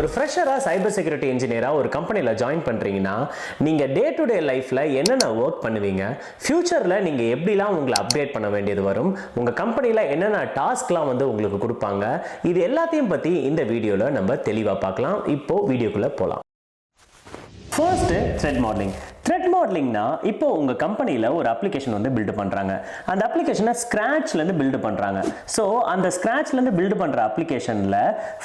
ஒரு ஃப்ரெஷரா cyber security இன்ஜினியரா ஒரு கம்பெனில ஜாயின் பண்றீங்கன்னா நீங்க டே டு டே லைஃப்ல என்னென்ன ஒர்க் பண்ணுவீங்க, ஃபியூச்சர்ல நீங்க எப்படிலாம் உங்களை அப்டேட் பண்ண வேண்டியது வரும், உங்க கம்பெனில என்னென்ன டாஸ்க்லாம் வந்து உங்களுக்கு கொடுப்பாங்க, இது எல்லாத்தையும் பத்தி இந்த வீடியோல நம்ம தெளிவா பார்க்கலாம். இப்போ வீடியோக்குள்ள போலாம். First thread modelling. த்ரெட் மாடலிங்னா இப்போ உங்கள் கம்பெனியில் ஒரு அப்ளிகேஷன் வந்து பில்டு பண்ணுறாங்க. அந்த அப்ளிகேஷனை ஸ்க்ராட்ச்லேருந்து பில்டு பண்ணுறாங்க. ஸோ அந்த ஸ்க்ராட்ச்லேருந்து பில்டு பண்ணுற அப்ளிகேஷனில்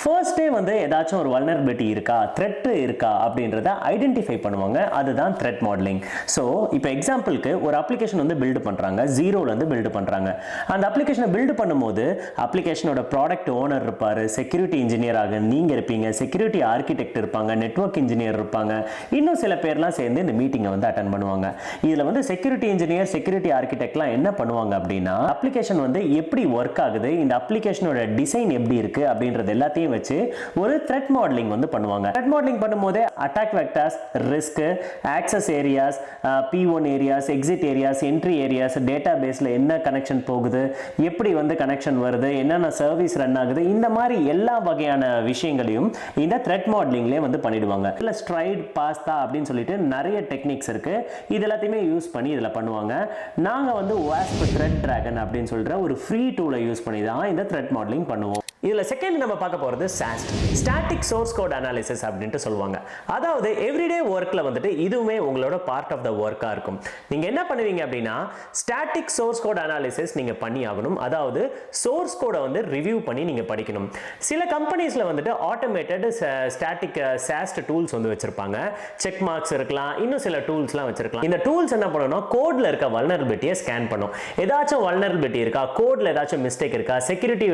ஃபர்ஸ்டே வந்து ஏதாச்சும் ஒரு வல்னரபிலிட்டி இருக்கா, த்ரெட் இருக்கா அப்படின்றத ஐடென்டிஃபை பண்ணுவாங்க. அதுதான் த்ரெட் மாடலிங். ஸோ இப்போ எக்ஸாம்பிளுக்கு ஒரு அப்ளிகேஷன் வந்து பில்டு பண்ணுறாங்க, ஜீரோலேருந்து பில்டு பண்ணுறாங்க. அந்த அப்ளிகேஷனை பில்டு பண்ணும்போது அப்ளிகேஷனோட ப்ராடக்ட் ஓனர் இருப்பார், செக்யூரிட்டி இன்ஜினியராக நீங்கள் இருப்பீங்க, செக்யூரிட்டி ஆர்கிடெக்ட் இருப்பாங்க, நெட்வொர்க் இன்ஜினியர் இருப்பாங்க, இன்னும் சில பேர்லாம் சேர்ந்து இந்த மீட்டிங் வந்து அட்டெண்ட் பண்ணுவாங்க. இதுல வந்து செக்யூரிட்டி இன்ஜினியர், செக்யூரிட்டி ஆர்கிடெக்ட்லாம் என்ன பண்ணுவாங்க அப்படின்னா அப்ளிகேஷன் வந்து எப்படி ஒர்க் ஆகுது, இந்த அப்ளிகேஷனோட டிசைன் எப்படி இருக்கு அப்படின்றது எல்லாத்தையும் வச்சு ஒரு த்ரெட் மாடலிங் வந்து பண்ணுவாங்க. த்ரெட் மாடலிங் பண்ணும்போது attack vectors, risk, access areas, P1 areas, exit areas, entry areas, data பேஸ்ல என்ன கனெக்ஷன் போகுது, எப்படி வந்து கனெக்ஷன் வருது, என்னென்ன சர்வீஸ் ரன் ஆகுது, இந்த மாதிரி எல்லா வகையான விஷயங்களையும் இந்த த்ரெட் மாடலிங்லேயே வந்து பண்ணிடுவாங்க. இல்லை ஸ்ட்ரைட், பாஸ்தா அப்படின்னு சொல்லிட்டு நிறைய டெக்னிக்ஸ் இருக்கு. இது எல்லாத்தையுமே யூஸ் பண்ணி இதில் பண்ணுவாங்க. நாங்கள் வந்து OWASP Threat Dragon அப்படின்னு சொல்ற ஒரு ஃப்ரீ டூலை யூஸ் பண்ணி தான் இந்த த்ரெட் மாடலிங் பண்ணுவோம். இதுல செகண்ட் நம்ம பார்க்க போறது SAST, static source code analysis அப்படின்ட்டு சொல்லுவாங்க. அதாவது எவ்ரிடே ஒர்க்ல வந்துட்டு இதுவுமே உங்களோட பார்ட் ஆஃப் த ஒர்க்கா இருக்கும். நீங்க என்ன பண்ணுவீங்க அப்படின்னா ஸ்டாட்டிக் சோர்ஸ் கோட் அனாலிசிஸ் நீங்க பண்ணி ஆகணும். அதாவது சோர்ஸ் கோடை வந்து ரிவ்யூ பண்ணி நீங்க படிக்கணும். சில கம்பெனிஸ்ல வந்துட்டு ஆட்டோமேட்டட் ஸ்டாட்டிக் SAST டூல்ஸ் வந்து வச்சிருப்பாங்க. செக் மார்க்ஸ் இருக்கலாம், இன்னும் சில டூல்ஸ்லாம் வச்சிருக்கலாம். இந்த டூல்ஸ் என்ன பண்ணணும், கோட்ல இருக்க வல்னரபிலிட்டியை ஸ்கேன் பண்ணும். ஏதாச்சும் வல்னரபிலிட்டி இருக்கா, கோட்ல ஏதாச்சும் மிஸ்டேக் இருக்கா, செக்யூரிட்டி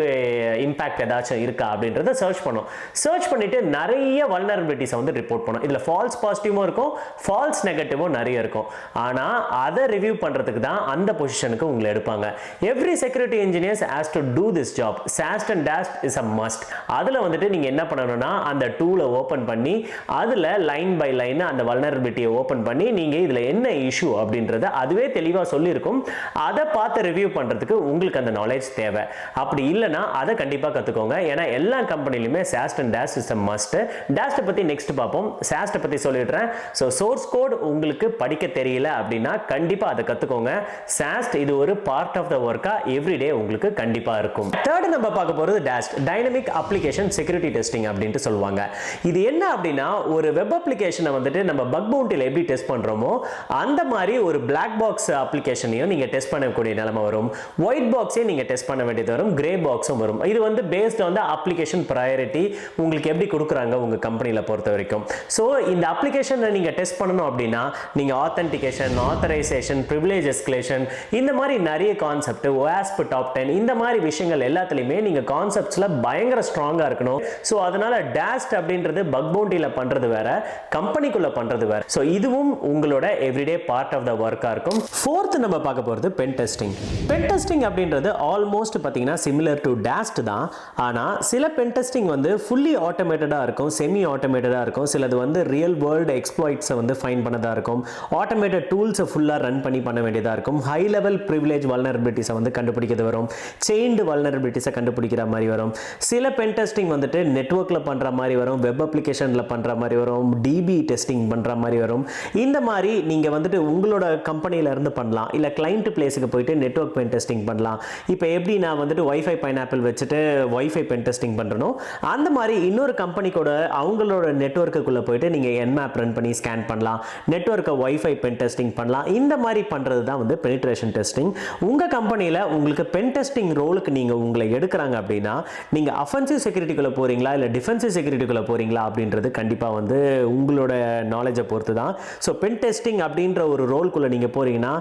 இம்பாக்ட் ஏதாச்சும் இருக்கா அப்படின்றத சர்ச் பண்ணும். சர்ச் பண்ணிட்டு நிறைய வல்னரபிலிட்டிஸ் வந்து ரிப்போர்ட் பண்ணும். இதுல ஃபால்ஸ் பாசிட்டிவும் இருக்கும், ஃபால்ஸ் நெகட்டிவும் நிறைய இருக்கும். ஆனா அதை ரிவ்யூ பண்றதுக்கு தான் அந்த பொசிஷனுக்கு உங்களை எடுப்பாங்க. Every security engineers has to do this job. SAST and DAST is a must. அதுல வந்துட்டு நீங்க என்ன பண்ணணும்னா அந்த டூலை ஓபன் பண்ணி அதுல லைன் பை லைன் அந்த வல்னரபிலிட்டியை ஓபன் பண்ணி நீங்க இதுல என்ன இஷ்யூ அப்படின்றத அதுவே தெளிவா சொல்லியிருக்கும். அதை பார்த்து ரிவ்யூ பண்றதுக்கு உங்களுக்கு அந்த நாலேஜ் தேவை. அப்படி இல்லைன்னா அதை கண்டிப்பா கத்துக்கோங்க. ஏன்னா எல்லா கம்பெனிலுமே SAST and DAST is a must. DAST பத்தி நெக்ஸ்ட் பார்ப்போம். SAST பத்தி சொல்லிடுறேன். ஸோ சோர்ஸ் கோட் உங்களுக்கு படிக்க தெரியல அப்படின்னா கண்டிப்பா அதை கத்துக்கோங்க. SAST இது ஒரு பார்ட் ஆஃப் த ஒர்க்கா எவ்ரிடே உங்களுக்கு கண்டிப்பா இருக்கும். தேர்ட் நம்ம பார்க்க போறது DAST, dynamic application security testing அப்படின்ட்டு சொல்லுவாங்க. இது என்ன அப்படின்னா ஒரு வெப் அப்ளிகேஷனை வந்துட்டு நம்ம பக் பவுண்டில எப்படி டெஸ்ட் பண்றோமோ அந்த மாதிரி ஒரு பிளாக் பாக்ஸ் அப்ளிகேஷனையும் நீங்க டெஸ்ட் பண்ணக்கூடிய நிலைமை வரும். ஒயிட் பாக்ஸையும் நீங்க டெஸ்ட் பண்ண வேண்டியது வரும், கிரே பாக்ஸும் வரும். இது வந்து based on the application priority உங்களுக்கு எப்படி கொடுக்குறாங்க உங்க கம்பெனில பொறுத்த வரைக்கும். ஸோ இந்த அப்ளிகேஷனை நீங்க டெஸ்ட் பண்ணணும் அப்படின்னா நீங்க ஆத்தென்டிகேஷன், ஆத்தரைசேஷன், பிரிவிலேஜ் எஸ்கலேஷன், இந்த மாதிரி நிறைய கான்செப்ட், OWASP டாப் 10 இந்த மாதிரி விஷயங்கள் எல்லாத்துலயுமே நீங்க கான்செப்ட்ஸ்ல பயங்கர ஸ்ட்ராங்கா இருக்கணும். ஸோ அதனால DAST அப்படின்றது பக் பவுண்டில பண்றது வேற, கம்பெனிக்குள்ள பண்றது வேற. ஸோ இதுவும் உங்களோட எவ்ரிடே பார்ட் ஆஃப் த ஒர்க்கா இருக்கும். ஃபோர்த் நம்ம பார்க்க போறது பென் டெஸ்டிங். பென் டெஸ்டிங் அப்படின்றது ஆல்மோஸ்ட் பாத்தீங்கன்னா சிமிலர் டு DAST தான். ஆனால் சில பென் டெஸ்டிங் வந்து ஃபுல்லி ஆட்டோமேட்டடாக இருக்கும், செமி ஆட்டோமேட்டடாக இருக்கும். சிலது வந்து ரியல் வேர்ல்டு எக்ஸ்ப்ளாய்ட்ஸை வந்து ஃபைன் பண்ணதாக இருக்கும். ஆட்டோமேட்டட் டூல்ஸை ஃபுல்லாக ரன் பண்ண வேண்டியதாக இருக்கும். ஹை லெவல் ப்ரிவிலேஜ் வல்னரபிலிட்டிஸை வந்து கண்டுபிடிக்கிறது வரும். செயின்டு வல்னரபிலிட்டிஸை கண்டுபிடிக்கிற மாதிரி வரும். சில பென் டெஸ்டிங் வந்துட்டு நெட்வொர்க்கில் பண்ணுற மாதிரி வரும், வெப் அப்ளிகேஷனில் பண்ணுற மாதிரி வரும், டிபி டெஸ்டிங் பண்ணுற மாதிரி வரும். இந்த மாதிரி நீங்கள் வந்துட்டு உங்களோட கம்பெனியில இருந்து பண்ணலாம், இல்லை கிளைண்ட் பிளேஸுக்கு போயிட்டு நெட்வொர்க் பென் டெஸ்டிங் பண்ணலாம். இப்போ எப்படி நான் வந்துட்டு வைஃபை பைனாப்பிள் வச்சுட்டு வைஃபை பென் டெஸ்டிங் பண்றணும், அந்த மாதிரி இன்னொரு கம்பெனி கூட அவங்களோட நெட்வொர்க்குள்ள போயிட்டு நீங்க Nmap ரன் பண்ணி ஸ்கேன் பண்ணலாம், நெட்வொர்க்கை வைஃபை பென் டெஸ்டிங் பண்ணலாம். இந்த மாதிரி பண்றது தான் வந்து பெனிட்ரேஷன் டெஸ்டிங். உங்க கம்பெனில உங்களுக்கு பென் டெஸ்டிங் ரோலுக்கு நீங்க உங்களை எடுக்கிறாங்க அப்படின்னா நீங்க அஃபென்சிவ் செக்யூரிட்டிக்குள்ள போறீங்களா இல்ல டிஃபென்சிவ் செக்யூரிட்டிக்குள்ள போறீங்களா அப்படின்றது கண்டிப்பா வந்து உங்களோட நாலேஜை பொறுத்து தான். ஸோ பென் டெஸ்டிங் அப்படின்ற ஒரு ரோல்குள்ள நீங்க போறீங்கன்னா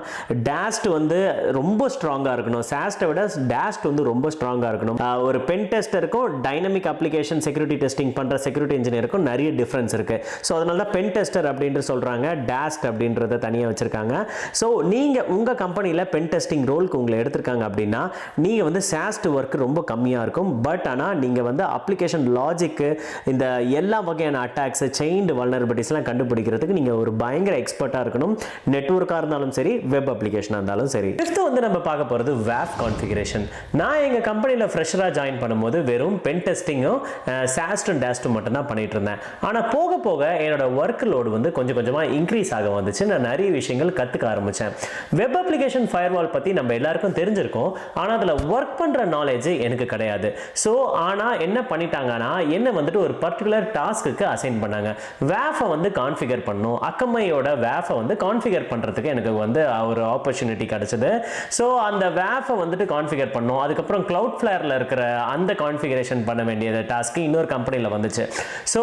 DAST வந்து ரொம்ப ஸ்ட்ராங்கா இருக்கணும். SAST விட DAST வந்து ரொம்ப ஸ்ட்ராங்கா இருக்கணும். ஒரு பென் டெஸ்டருக்கும் டைனமிக் அப்ளிகேஷன் செக்யூரிட்டி டெஸ்டிங் பண்ற செக்யூரிட்டி இன்ஜினியருக்கும் நிறைய டிஃபரன்ஸ் இருக்கு. ஸோ அதனால தான் பென் டெஸ்டர் அப்படின்ட்டு சொல்றாங்க, DAST அப்படின்றத தனியாக வச்சிருக்காங்க. ஸோ நீங்க உங்க கம்பெனியில் பென் டெஸ்டிங் ரோலுக்கு உங்களை எடுத்திருக்காங்க அப்படின்னா நீங்க வந்து SAST ஒர்க் ரொம்ப கம்மியாக இருக்கும். பட் ஆனால் நீங்க வந்து அப்ளிகேஷன் லாஜிக்கு இந்த எல்லா வகையான அட்டாக்ஸ், செயின்டு வல்னரபிலிட்டிஸ்லாம் கண்டுபிடிக்கிறதுக்கு நீங்க ஒரு பயங்கர எக்ஸ்பர்ட்டாக இருக்கணும். நெட்வொர்க்காக இருந்தாலும் சரி, வெப் அப்ளிகேஷனாக இருந்தாலும் சரி. ஃபிஃப்த் வந்து நம்ம பார்க்க போகிறது WAF கான்ஃபிகரேஷன். நான் எங்க கம்பெனியில் ஃப்ரெஷராக ஜாயின் பண்ண பண்ணும்போது வெறும் பென் டெஸ்டிங்கும் சாஸ்டும் டேஸ்டும் மட்டும் தான் பண்ணிட்டு இருந்தேன். ஆனால் போக போக என்னோட ஒர்க் லோடு வந்து கொஞ்சம் கொஞ்சமாக இன்க்ரீஸ் ஆக வந்துச்சு. நான் நிறைய விஷயங்கள் கற்றுக்க ஆரம்பித்தேன். வெப் அப்ளிகேஷன் ஃபயர்வால் பற்றி நம்ம எல்லாருக்கும் தெரிஞ்சிருக்கோம், ஆனால் அதில் ஒர்க் பண்ணுற நாலேஜ் எனக்கு கிடையாது. ஸோ ஆனால் என்ன பண்ணிட்டாங்கன்னா என்ன வந்துட்டு ஒரு பர்டிகுலர் டாஸ்க்கு அசைன் பண்ணாங்க. வேஃபை வந்து கான்ஃபிகர் பண்ணணும். அக்கமையோட வேஃபை வந்து கான்ஃபிகர் பண்ணுறதுக்கு எனக்கு வந்து ஒரு ஆப்பர்ச்சுனிட்டி கிடைச்சது. ஸோ அந்த வேஃபை வந்துட்டு கான்ஃபிகர் பண்ணணும். அதுக்கப்புறம் கிளவுட் ஃப்ளேரில் இருக்கிற அந்த கான்ஃபிகரேஷன் பண்ண வேண்டிய டாஸ்க்கு இன்னொரு கம்பெனியில் வந்துச்சு. ஸோ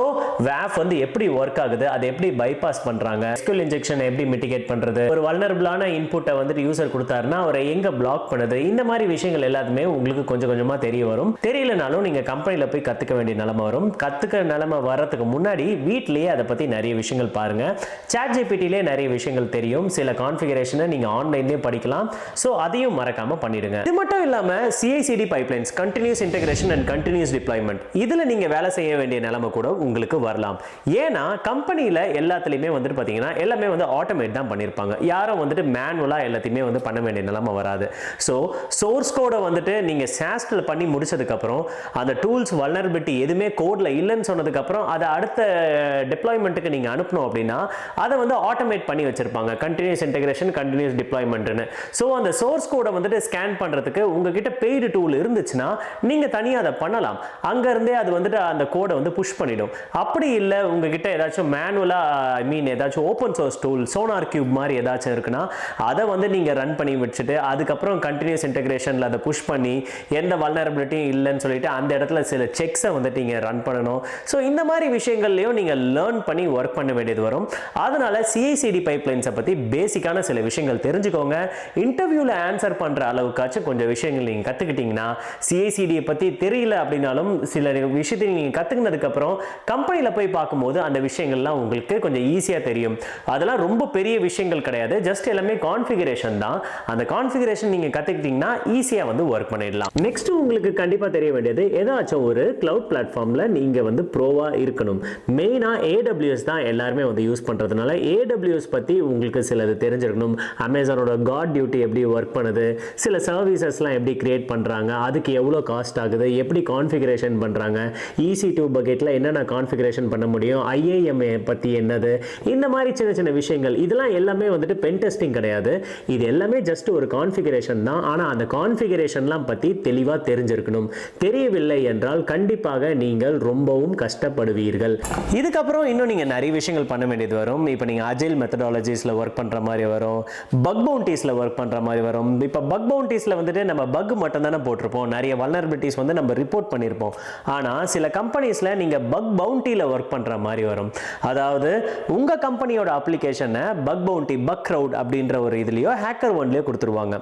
வேஃப் வந்து எப்படி ஒர்க் ஆகுது, அதை எப்படி பைபாஸ் பண்ணுறாங்க, எஸ்கியூஎல் இன்ஜெக்ஷன் எப்படி மிட்டிகேட் பண்ணுறது, ஒரு வல்னரபிளான இன்புட்டை வந்துட்டு யூசர் கொடுத்தாருன்னா அவரை எங்கே பிளாக் பண்ணுது, இந்த மாதிரி விஷயங்கள் எல்லாத்துமே உங்களுக்கு கொஞ்சம் கொஞ்சமாக தெரிய வரும். தெரியலனாலும் நீங்கள் கம்பெனியில் போய் கற்றுக்க வேண்டிய நிலைமை வரும். கற்றுக்க நிலைமை வர்றதுக்கு முன்னாடி வீட்டிலேயே அதை பற்றி நிறைய விஷயங்கள் பாருங்கள். ChatGPTலே நிறைய விஷயங்கள் தெரியும். சில கான்ஃபிகரேஷனை நீங்கள் ஆன்லைன்லேயே படிக்கலாம். ஸோ அதையும் மறக்காமல் பண்ணிடுங்க. இது மட்டும் இல்லாமல் CI/CD pipelines, continuous integration and continuous deployment, இதில் நீங்கள் வேலை செய்ய வேண்டிய நிலைமை கூட உங்களுக்கு வரலாம். ஏன்னா கம்பெனியில் எல்லாத்துலேயுமே வந்துட்டு பார்த்தீங்கன்னா எல்லாமே வந்து ஆட்டோமேட் தான் பண்ணியிருப்பாங்க. யாரும் வந்துட்டு மேனுவலாக எல்லாத்தையுமே வந்து பண்ண வேண்டிய நிலைமை வராது. ஸோ சோர்ஸ் கோடை வந்துட்டு நீங்கள் சாஸ்டில் பண்ணி முடிச்சதுக்கப்புறம் அந்த டூல்ஸ் வல்னரபிலிட்டி எதுவுமே கோடில் இல்லைன்னு சொன்னதுக்கப்புறம் அதை அடுத்த டிப்ளாய்மெண்ட்டுக்கு நீங்கள் அனுப்பணும் அப்படின்னா அதை வந்து ஆட்டோமேட் பண்ணி வச்சிருப்பாங்க. கண்டினியூஸ் இன்டெகிரேஷன், கண்டினியூஸ் டிப்ளாய்மெண்ட்னு. ஸோ அந்த சோர்ஸ் கோடை வந்துட்டு ஸ்கேன் பண்ணுறதுக்கு உங்ககிட்ட பெய்டு டூல் இருந்துச்சுன்னா நீங்கள் தனியாக அதை பண்ணலாம். அங்கேருந்தே அது வந்துட்டு அந்த கோடை வந்து புஷ் பண்ணிடும். அப்படி இல்லை உங்ககிட்ட ஏதாச்சும் மேனுவலாக ஏதாச்சும் open source tool sonar cube மாதிரி ஏதாச்சும் இருக்குன்னா அதை வந்து நீங்கள் ரன் பண்ணி வச்சுட்டு அதுக்கப்புறம் கண்டினியூஸ் இன்டெகிரேஷனில் அதை புஷ் பண்ணி எந்த வல்னரபிலிட்டியும் இல்லைன்னு சொல்லிட்டு அந்த இடத்துல சில செக்ஸை வந்துட்டு நீங்கள் ரன் பண்ணணும். ஸோ இந்த மாதிரி விஷயங்கள்லையும் நீங்கள் லேர்ன் பண்ணி ஒர்க் பண்ண வேண்டியது வரும். அதனால CI/CD பைப்லைன்ஸை பற்றி பேசிக்கான சில விஷயங்கள் தெரிஞ்சுக்கோங்க. இன்டர்வியூவில் ஆன்சர் பண்ணுற அளவுக்காச்சும் கொஞ்சம் விஷயங்கள் நீங்கள் கற்றுக்கிட்டீங்கன்னா CI/CDயை பற்றி தெரியல அப்படின்னாலும் சில விஷயத்தை நீங்கள் கற்றுக்கினதுக்கப்புறம் கம்பெனியில் போய் பார்க்கும்போது அந்த விஷயங்கள்லாம் உங்களுக்கு கொஞ்சம் ஈஸியாக தெரியும். அதெல்லாம் ரொம்ப பெரிய விஷயங்கள் கிடையாது. ஜஸ்ட் எல்லாமே கான்ஃபிகரேஷன் தான். அந்த கான்ஃபிகரேஷன் நீங்கள் கற்றுக்கிட்டீங்கன்னா ஈஸியாக வந்து ஒர்க் பண்ணிடலாம். நெக்ஸ்ட் உங்களுக்கு கண்டிப்பாக தெரிய வேண்டியது ஏதாச்சும் ஒரு கிளவுட் பிளாட்ஃபார்மில் நீங்கள் வந்து ப்ரோவாக இருக்கணும். மெயினாக AWS தான் எல்லாருமே வந்து யூஸ் பண்ணுறதுனால AWS பற்றி உங்களுக்கு சிலது தெரிஞ்சிருக்கணும். அமேசானோட காட் டியூட்டி எப்படி ஒர்க் பண்ணுது, சில சர்வீசஸ்லாம் எப்படி கிரியேட் பண்ணுறாங்க, அதுக்கு எவ்வளோ காஸ்ட் ஆகுது, எப்படி கான்ஃபிகரேஷன் பண்ணுறாங்க, EC2 பக்கெட்டில் என்னென்ன கான்ஃபிகரேஷன் பண்ண முடியும், IAMA பற்றி என்னது, இந்த மாதிரி சின்ன சின்ன விஷயங்கள். இதெல்லாம் எல்லாமே வந்துட்டு பென் டெஸ்டிங் கிடையாது. இது எல்லாமே ஜஸ்ட் ஒரு கான்ஃபிகரேஷன் தான். ஆனால் அந்த கான்ஃபிகரேஷன்லாம் பற்றி தெளிவாக தெரிஞ்சிருக்கணும். தெரியவில்லை என்றால் கண்டிப்பாக நீங்கள் ரொம்பவும் கஷ்டப்படுவீர்கள். இதுக்கப்புறம் இன்னும் நீங்கள் நிறைய விஷயங்கள் பண்ண வேண்டியது வரும். இப்போ நீங்கள் அஜைல் மெத்தடாலஜிஸில் ஒர்க் பண்ணுற மாதிரி வரும், பக் பவுண்டீஸில் ஒர்க் பண்ணுற மாதிரி வரும். இப்போ பக் பவுண்டீஸில் வந்துட்டு நம்ம பக் மட்டும் தானே போட்டிருப்போம், நிறைய வல்னரபிலிட்டிஸ் வந்து நம்ம ரிப்போர்ட் பண்ணியிருப்போம். ஆனால் சில கம்பெனிஸில் நீங்கள் பக் பவுண்டியில் ஒர்க் பண்ணுற மாதிரி வரும். அதாவது உங்கள் கம்பெனியோட அப்ளிகேஷனை பக் பவுண்டி, பக் க்ரௌட் அப்படின்ற ஒரு இதுலையோ ஹேக்கர் ஒன்லையோ கொடுத்துருவாங்க.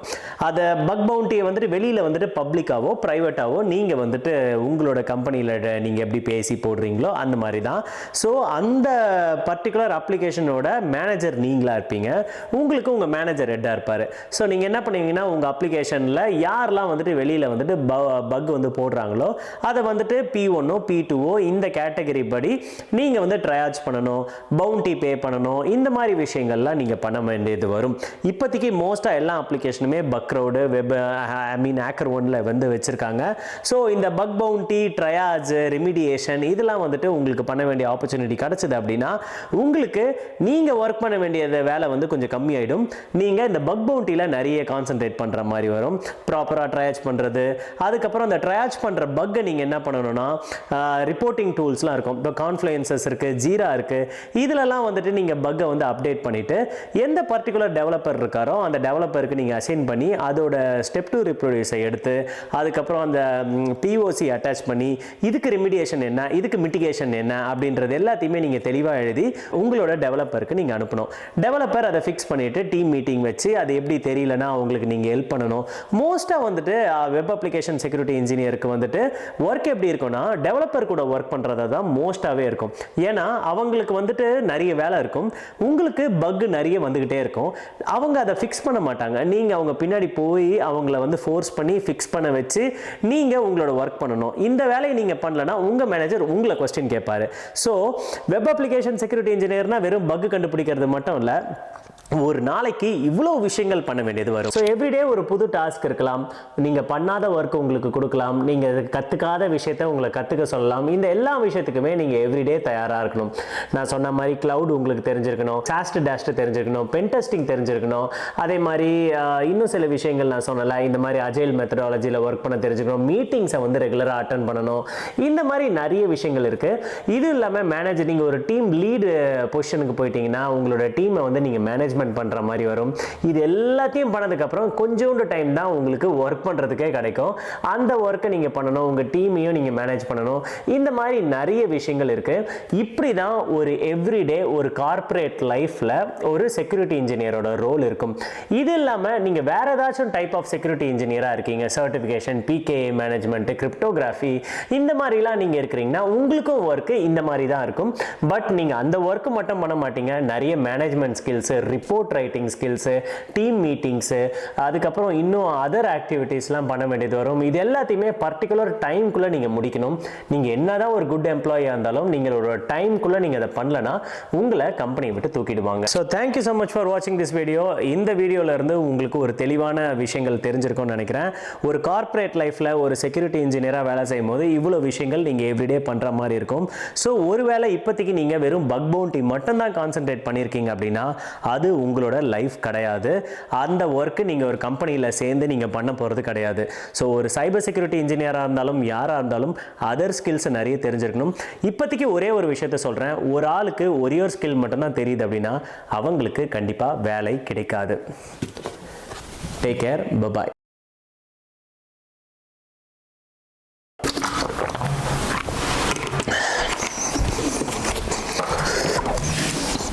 அதை பக் பவுண்டியை வந்துட்டு வெளியில் வந்துட்டு பப்ளிக்காவோ ப்ரைவேட்டாவோ நீங்கள் வந்துட்டு உங்களோட கம்பெனியில் நீங்கள் எப்படி பேசி போடுறீங்களோ அந்த மாதிரி தான். ஸோ அந்த பர்டிகுலர் அப்ளிகேஷனோட மேனேஜர் நீங்களாக இருப்பீங்க. உங்களுக்கு உங்கள் மேனேஜர் ஹெட்டாக இருப்பார். ஸோ நீங்கள் என்ன பண்ணுவீங்கன்னா உங்கள் அப்ளிகேஷனில் யாரெல்லாம் வந்துட்டு வெளியில் வந்துட்டு பக் வந்து போடுறாங்களோ அதை வந்துட்டு P1 P2 இந்த கேட்டகரி படி நீங்கள் வந்து ட்ரையார்ஜ் பண்ணணும், பவுண்டி பே பண்ணணும். இந்த மாதிரி விஷயங்கள்லாம் நீங்கள் பண்ண வேண்டியது வரும். இப்போதைக்கு மோஸ்ட்டாக எல்லா அப்ளிகேஷனுமே பக் க்ரௌடு, வெப் ஹேக்கர் ஒன்ல வந்து வச்சுருக்காங்க. ஸோ இந்த பக் பவுண்டி, ட்ரையார்ஜ், ரெமிடியேஷன் இதெல்லாம் வந்துட்டு உங்களுக்கு பண்ண வேண்டிய ஆப்பர்ச்சுனிட்டி கிடைச்சது அப்படின்னா உங்களுக்கு நீங்கள் ஒர்க் பண்ண வேண்டிய வேலை வந்து கொஞ்சம் கம்மியாயிடும். நீங்கள் இந்த பக் பவுண்டியில் நிறைய கான்சென்ட்ரேட் பண்ணுற மாதிரி வரும். ப்ராப்பராக ட்ரையார்ஜ் பண்ணுறது, அதுக்கப்புறம் அந்த ட்ரையார்ஜ் பண்ணுற பக்கை நீங்கள் என்ன பண்ணணும்னா ரிப்போர்ட்டிங் டூல்ஸ்லாம் இருக்கும். இப்போ கான்ஃப்ளூயன்சஸ் இருக்குது, ஜீரா இருக்குது. இதிலெல்லாம் வந்துட்டு நீங்கள் பக்கை வந்து அப்டேட் பண்ணிவிட்டு எந்த பர்டிகுலர் டெவலப்பர் இருக்காரோ அந்த டெவலப்பருக்கு நீங்கள் அசைன் பண்ணி அதோட ஸ்டெப் டு ரிப்ரொடியூஸை எடுத்து அதுக்கப்புறம் அந்த POC அட்டாச் பண்ணி இதுக்கு ரெமிடியேஷன் என்ன, இதுக்கு மிட்டிகேஷன் என்ன அப்படின்றது எல்லாத்தையுமே நீங்கள் தெளிவாக எழுதி உங்களோட டெவலப்பருக்கு நீங்கள் அனுப்பணும். டெவலப்பர் அதை ஃபிக்ஸ் பண்ணிவிட்டு டீம் மீட்டிங் வச்சு அது எப்படி தெரியலனா அவங்களுக்கு நீங்கள் ஹெல்ப் பண்ணணும். மோஸ்ட்டாக வந்துட்டு வெப் அப்ளிகேஷன் செக்யூரிட்டி இன்ஜினியருக்கு வந்துட்டு ஒர்க் எப்படி இருக்கும்னா டெவலப்பர் கூட ஒர்க் பண்ணுறது தான் மோஸ்ட்டாகவே இருக்கும். ஏன்னா அவங்களுக்கு வந்துட்டு நிறைய வேலை இருக்கும், உங்களுக்கு பக் நிறைய வந்துக்கிட்டே இருக்கும். அவங்க அதை ஃபிக்ஸ் பண்ண மாட்டாங்க. நீங்கள் அவங்க பின்னாடி போய் அவங்கள வந்து ஃபோர்ஸ் பண்ணி ஃபிக்ஸ் பண்ண வச்சு நீங்கள் உங்களோட ஒர்க் பண்ணணும். இந்த வேலையை நீங்கள் பண்ணலன்னா உங்கள் மேனேஜர் உங்களை கொஸ்டின் கேட்பாரு. ஸோ வெப் அப்ளிகேஷன் செக்யூரிட்டி இன்ஜினியர்னா வெறும் பக் கண்டுபிடிக்கிறது மட்டும் இல்லை, ஒரு நாளைக்கு இவ்வளோ விஷயங்கள் பண்ண வேண்டியது வரும். ஸோ எவ்ரிடே ஒரு புது டாஸ்க் இருக்கலாம், நீங்கள் பண்ணாத ஒர்க் உங்களுக்கு கொடுக்கலாம், நீங்கள் கற்றுக்காத விஷயத்த உங்களை கற்றுக்க சொல்லலாம். இந்த எல்லா விஷயத்துக்குமே நீங்கள் எவ்ரிடே தயாராக இருக்கணும். நான் சொன்ன மாதிரி கிளவுட் உங்களுக்கு தெரிஞ்சிருக்கணும், சாஸ்ட் டேஸ்ட் தெரிஞ்சிருக்கணும், பென் டெஸ்டிங் தெரிஞ்சிருக்கணும். அதே மாதிரி இன்னும் சில விஷயங்கள் நான் சொன்னல, இந்த மாதிரி அஜைல் மெத்தடாலஜியில் ஒர்க் பண்ண தெரிஞ்சுக்கணும், மீட்டிங்ஸை வந்து ரெகுலராக அட்டன் பண்ணணும். இந்த மாதிரி நிறைய விஷயங்கள் இருக்குது. இது இல்லாமல் மேனேஜர், நீங்கள் ஒரு டீம் லீடு பொசிஷனுக்கு போயிட்டீங்கன்னா உங்களோட டீமை வந்து நீங்கள் மேனேஜ்மெண்ட் பண்ற மாதிரி வரும். இது எல்லாத்தையும் பண்ணதுக்கு அப்புறம் கொஞ்சோண்டு டைம் தான் உங்களுக்கு ஒர்க் பண்றதுக்கே கிடைக்கும். அந்த ஒர்க்கை நீங்க பண்ணணும், உங்க டீமையும் நீங்க மேனேஜ் பண்ணணும். இந்த மாதிரி நிறைய விஷயங்கள் இருக்கு. இப்படி தான் ஒரு எவ்ரிடே ஒரு கார்ப்பரேட் லைஃப்ல ஒரு செக்யூரிட்டி இன்ஜினியரோட ரோல் இருக்கும். இது இல்லாம நீங்க வேற ஏதாச்சும் டைப் ஆஃப் செக்யூரிட்டி இன்ஜினியரா இருக்கீங்க, சர்டிஃபிகேஷன், PKI மேனேஜ்மெண்ட், கிரிப்டோகிராஃபி, இந்த மாதிரிலாம் நீங்க இருக்கிறீங்கன்னா உங்களுக்கும் ஒர்க் இந்த மாதிரி தான் இருக்கும். பட் நீங்க அந்த ஒர்க் மட்டும் பண்ண மாட்டீங்க, நிறைய management skills, report writing skills, team meetings, அதுக்கப்புறம் இன்னும் அதர் ஆக்டிவிட்டீஸ்லாம் பண்ண வேண்டியது வரும். இது எல்லாத்தையுமே பர்டிகுலர் டைம்குள்ளே நீங்கள் முடிக்கணும். நீங்கள் என்னதான் ஒரு குட் எம்ப்ளாயியாக இருந்தாலும் நீங்களோட டைம்குள்ளே நீங்கள் அதை பண்ணலன்னா உங்களை கம்பெனியை விட்டு தூக்கிடுவாங்க. So thank you so much for வாட்சிங் திஸ் வீடியோ. இந்த வீடியோவிலேருந்து உங்களுக்கு ஒரு தெளிவான விஷயங்கள் தெரிஞ்சிருக்கும்னு நினைக்கிறேன். ஒரு கார்ப்பரேட் லைஃப்பில் ஒரு செக்யூரிட்டி இன்ஜினியராக வேலை செய்யும் போது இவ்வளோ விஷயங்கள் நீங்கள் எவ்ரிடே பண்ணுற மாதிரி இருக்கும். ஸோ ஒருவேளை இப்போதைக்கு நீங்கள் வெறும் பக் பவுண்டி மட்டும்தான் கான்சென்ட்ரேட் பண்ணியிருக்கீங்க அப்படின்னா அது உங்களோட லைஃப் கிடையாது. அந்த ஒர்க்கு நீங்கள் ஒரு கம்பெனியில் சேர்ந்து நீங்கள் பண்ண போகிறது கிடையாது. ஸோ ஒரு சைபர் செக்யூரிட்டி இன்ஜினியராக இருந்தாலும் யாராக இருந்தாலும் அதர் ஸ்கில்ஸ் நிறைய தெரிஞ்சிருக்கணும். இப்போதைக்கு ஒரே ஒரு விஷயத்த சொல்கிறேன், ஒரு ஆளுக்கு ஒரே ஒரு ஸ்கில் மட்டும்தான் தெரியுது அப்படின்னா அவங்களுக்கு கண்டிப்பாக வேலை கிடைக்காது. Take care, by.